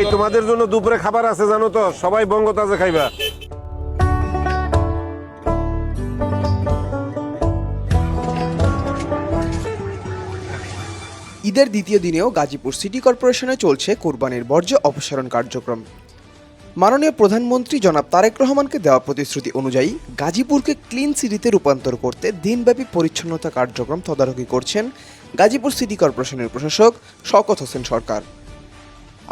এই তোমাদের জন্য দুপুরে খাবার আছে জানো তো, সবাই বঙ্গতাজা খাইবা। ঈদের দ্বিতীয় দিনেও গাজীপুর সিটি কর্পোরেশনে চলছে কোরবানির বর্জ্য অপসারণ কার্যক্রম। মাননীয় প্রধানমন্ত্রী জনাব তারেক রহমানকে দেওয়া প্রতিশ্রুতি অনুযায়ী গাজীপুরকে ক্লিন সিটিতে রূপান্তর করতে দিনব্যাপী পরিচ্ছন্নতা কার্যক্রম তদারকি করছেন গাজীপুর সিটি কর্পোরেশনের প্রশাসক শওকত হোসেন সরকার।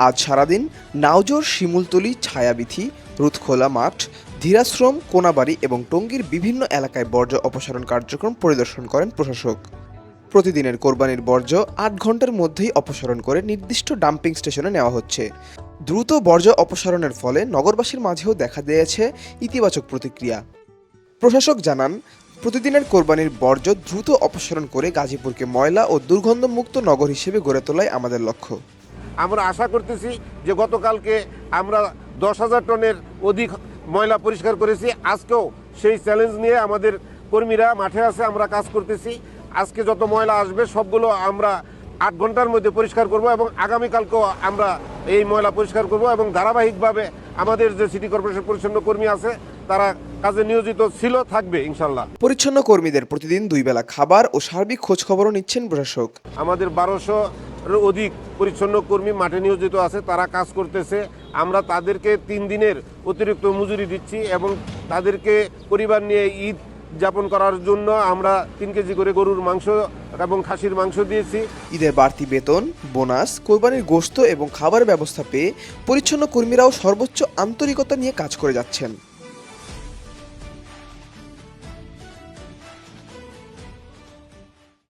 আজ সারাদিন নাওজোর, শিমুলতলী, ছায়াবিথি, রুতখোলা মাঠ, ধীরাশ্রম, কোনাবাড়ি এবং টঙ্গীর বিভিন্ন এলাকায় বর্জ্য অপসারণ কার্যক্রম পরিদর্শন করেন প্রশাসক। প্রতিদিনের কোরবানির বর্জ্য ৮ ঘন্টার মধ্যেই অপসারণ করে নির্দিষ্ট ডাম্পিং স্টেশনে নেওয়া হচ্ছে। দ্রুত বর্জ্য অপসারণের ফলে নগরবাসীর মাঝেও দেখা দিয়েছে ইতিবাচক প্রতিক্রিয়া। প্রশাসক জানান, প্রতিদিনের কোরবানির বর্জ্য দ্রুত অপসারণ করে গাজীপুরকে ময়লা ও দুর্গন্ধমুক্ত নগর হিসেবে গড়ে তোলাই আমাদের লক্ষ্য। আমরা আশা করতেছি যে গতকালকে আমরা 10,000 টনের অধিক ময়লা পরিষ্কার করেছি। আজকেও সেই চ্যালেঞ্জ নিয়ে আমাদের কর্মীরা মাঠে আছে, আমরা কাজ করতেছি। আজকে যত ময়লা আসবে সবগুলো আমরা 8 ঘন্টার মধ্যে পরিষ্কার করব এবং আগামীকালকেও আমরা এই ময়লা পরিষ্কার করব এবং ধারাবাহিকভাবে আমাদের যে সিটি কর্পোরেশন পরিচ্ছন্ন কর্মী আছে তারা কাজে নিয়োজিত ছিল, থাকবে ইনশাল্লাহ। পরিচ্ছন্ন কর্মীদের প্রতিদিন 2 বেলা খাবার ও সার্বিক খোঁজখবরও নিচ্ছেন প্রশাসক। আমাদের 1200-এর অধিক পরিচ্ছন্ন কর্মী মাঠে নিয়োজিত আছে, তারা কাজ করতেছে। আমরা তাদেরকে 3 দিনের অতিরিক্ত মজুরি দিচ্ছি এবং তাদেরকে পরিবার নিয়ে ঈদ যাপন করার জন্য আমরা 3 কেজি করে গরুর মাংস এবং খাসির মাংস দিয়েছি। ঈদের বাড়তি বেতন, বোনাস, কোরবানির গোশত এবং খাবারের ব্যবস্থা পেয়ে পরিচ্ছন্ন কর্মীরাও সর্বোচ্চ আন্তরিকতা নিয়ে কাজ করে যাচ্ছেন।